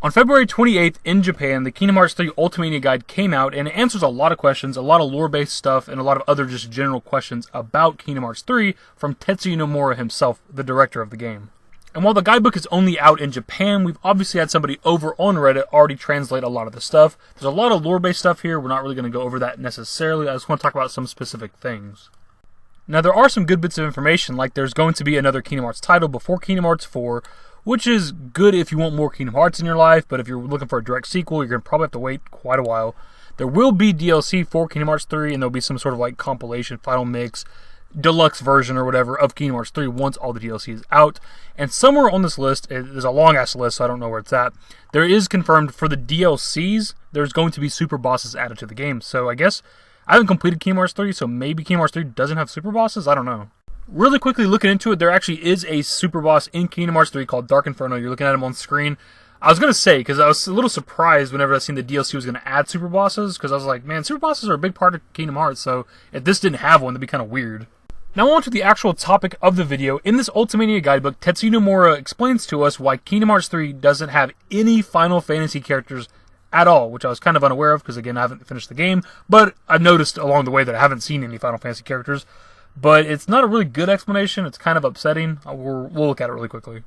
On February 28th in Japan, the Kingdom Hearts 3 Ultamania Guide came out, and it answers a lot of questions, a lot of lore-based stuff, and a lot of other just general questions about Kingdom Hearts 3 from Tetsuya Nomura himself, the director of the game. And while the guidebook is only out in Japan, we've obviously had somebody over on Reddit already translate a lot of the stuff. There's a lot of lore-based stuff here. We're not really going to go over that necessarily. I just want to talk about some specific things. Now, there are some good bits of information, like there's going to be another Kingdom Hearts title before Kingdom Hearts 4, which is good if you want more Kingdom Hearts in your life, but if you're looking for a direct sequel, you're going to probably have to wait quite a while. There will be DLC for Kingdom Hearts 3, and there'll be some sort of like compilation, final mix, deluxe version or whatever of Kingdom Hearts 3 once all the DLC is out. And somewhere on this list, there's a long-ass list, so I don't know where it's at, there is confirmed for the DLCs, there's going to be super bosses added to the game. So I guess I haven't completed Kingdom Hearts 3, so maybe Kingdom Hearts 3 doesn't have super bosses? I don't know. Really quickly looking into it, there actually is a super boss in Kingdom Hearts 3 called Dark Inferno. You're looking at him on screen. I was going to say, because I was a little surprised whenever I seen the DLC was going to add super bosses, because I was like, man, super bosses are a big part of Kingdom Hearts, so if this didn't have one, that'd be kind of weird. Now on to the actual topic of the video. In this Ultamania guidebook, Tetsuya Nomura explains to us why Kingdom Hearts 3 doesn't have any Final Fantasy characters at all, which I was kind of unaware of, because again, I haven't finished the game, but I've noticed along the way that I haven't seen any Final Fantasy characters. But it's not a really good explanation. It's kind of upsetting. We'll look at it really quickly.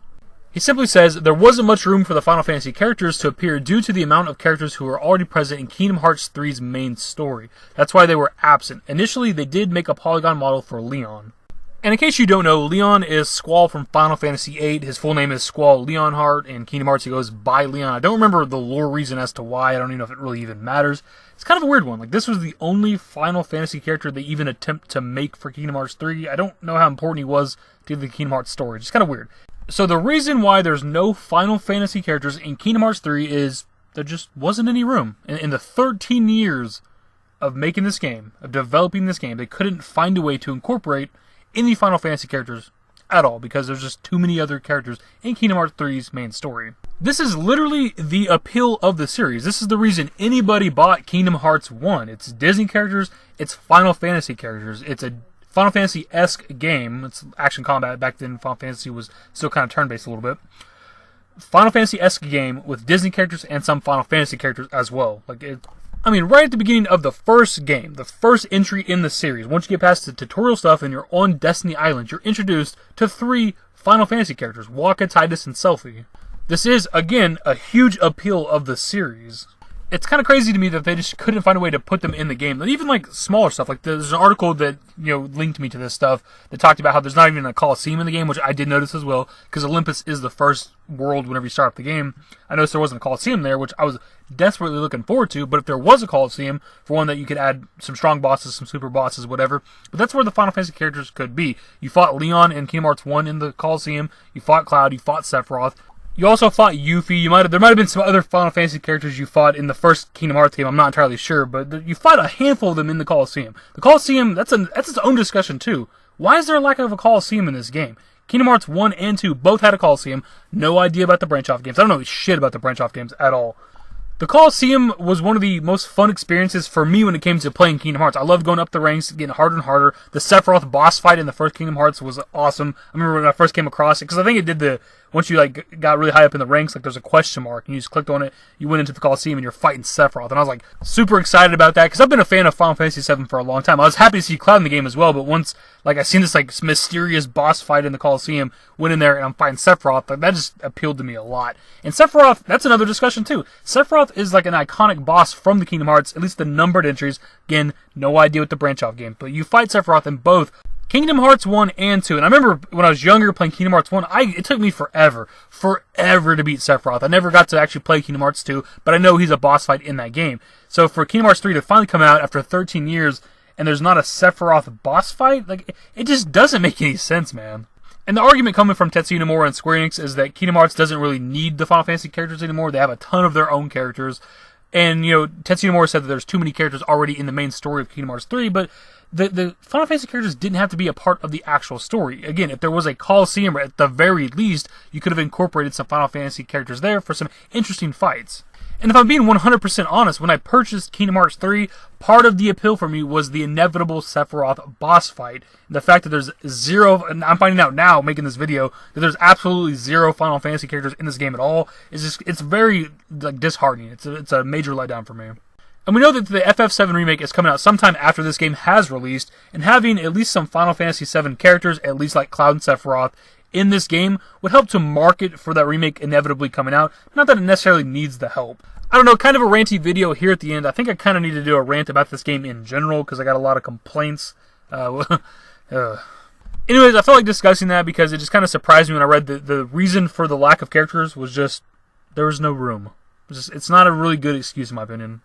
He simply says, there wasn't much room for the Final Fantasy characters to appear due to the amount of characters who were already present in Kingdom Hearts 3's main story. That's why they were absent. Initially, they did make a polygon model for Leon. And in case you don't know, Leon is Squall from Final Fantasy VIII. His full name is Squall Leonhardt. In Kingdom Hearts, he goes by Leon. I don't remember the lore reason as to why. I don't even know if it really even matters. It's kind of a weird one. Like, this was the only Final Fantasy character they even attempt to make for Kingdom Hearts 3. I don't know how important he was to the Kingdom Hearts story. It's kind of weird. So the reason why there's no Final Fantasy characters in Kingdom Hearts 3 is there just wasn't any room. In the 13 years of making this game, of developing this game, they couldn't find a way to incorporate any Final Fantasy characters at all, because there's just too many other characters in Kingdom Hearts 3's main story. This is literally the appeal of the series. This is the reason anybody bought Kingdom Hearts 1. It's Disney characters, it's Final Fantasy characters, it's a Final Fantasy-esque game. It's action combat. Back then, Final Fantasy was still kind of turn-based a little bit. Final Fantasy-esque game with Disney characters and some Final Fantasy characters as well. Right at the beginning of the first game, the first entry in the series, once you get past the tutorial stuff and you're on Destiny Island, you're introduced to 3 Final Fantasy characters, Wakka, Tidus, and Selphie. This is, again, a huge appeal of the series. It's kind of crazy to me that they just couldn't find a way to put them in the game. Even like smaller stuff, like there's an article that linked me to this stuff that talked about how there's not even a Coliseum in the game, which I did notice as well, because Olympus is the first world whenever you start up the game. I noticed there wasn't a Coliseum there, which I was desperately looking forward to, but if there was a Coliseum, for one that you could add some strong bosses, some super bosses, whatever, but that's where the Final Fantasy characters could be. You fought Leon in Kingdom Hearts 1 in the Coliseum, you fought Cloud, you fought Sephiroth, you also fought Yuffie. There might have been some other Final Fantasy characters you fought in the first Kingdom Hearts game. I'm not entirely sure, but you fought a handful of them in the Coliseum. The Coliseum, that's its own discussion too. Why is there a lack of a Coliseum in this game? Kingdom Hearts 1 and 2 both had a Coliseum. No idea about the branch-off games. I don't know shit about the branch-off games at all. The Coliseum was one of the most fun experiences for me when it came to playing Kingdom Hearts. I loved going up the ranks, getting harder and harder. The Sephiroth boss fight in the first Kingdom Hearts was awesome. I remember when I first came across it, because I think it did once you got really high up in the ranks, there's a question mark, and you just clicked on it, you went into the Coliseum, and you're fighting Sephiroth. And I was super excited about that, because I've been a fan of Final Fantasy VII for a long time. I was happy to see Cloud in the game as well, but once I seen this mysterious boss fight in the Coliseum, went in there, and I'm fighting Sephiroth, that just appealed to me a lot. And Sephiroth, that's another discussion too. Sephiroth is an iconic boss from the Kingdom Hearts, at least the numbered entries. Again, no idea with the branch-off game, but you fight Sephiroth in both Kingdom Hearts 1 and 2. And I remember when I was younger playing Kingdom Hearts 1, it took me forever to beat Sephiroth. I never got to actually play Kingdom Hearts 2, but I know he's a boss fight in that game. So for Kingdom Hearts 3 to finally come out after 13 years and there's not a Sephiroth boss fight, it just doesn't make any sense, man. And the argument coming from Tetsuya Nomura and Square Enix is that Kingdom Hearts doesn't really need the Final Fantasy characters anymore. They have a ton of their own characters. And, Tetsuya Nomura said that there's too many characters already in the main story of Kingdom Hearts 3, but the Final Fantasy characters didn't have to be a part of the actual story. Again, if there was a Coliseum, at the very least, you could have incorporated some Final Fantasy characters there for some interesting fights. And if I'm being 100% honest, when I purchased Kingdom Hearts 3, part of the appeal for me was the inevitable Sephiroth boss fight. And the fact that there's zero, and I'm finding out now, making this video, that there's absolutely zero Final Fantasy characters in this game at all, is just, it's very like disheartening. It's a major letdown for me. And we know that the FF7 remake is coming out sometime after this game has released, and having at least some Final Fantasy VII characters, at least like Cloud and Sephiroth, in this game would help to market for that remake inevitably coming out. Not that it necessarily needs the help. I don't know, kind of a ranty video here at the end. I think I kind of need to do a rant about this game in general because I got a lot of complaints. Anyways, I felt like discussing that because it just kind of surprised me when I read the reason for the lack of characters was just there was no room. It's not a really good excuse in my opinion.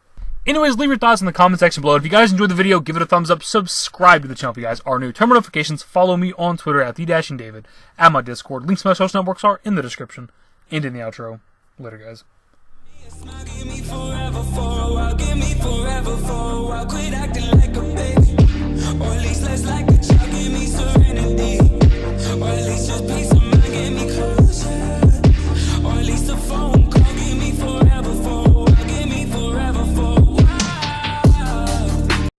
Anyways, leave your thoughts in the comment section below. If you guys enjoyed the video, give it a thumbs up, subscribe to the channel if you guys are new, turn on notifications, follow me on Twitter at TheDashingDavid, at my Discord. Links to my social networks are in the description and in the outro. Later, guys. Give me forever for a while, give me forever for a while. Quit acting like a baby, or at least less like a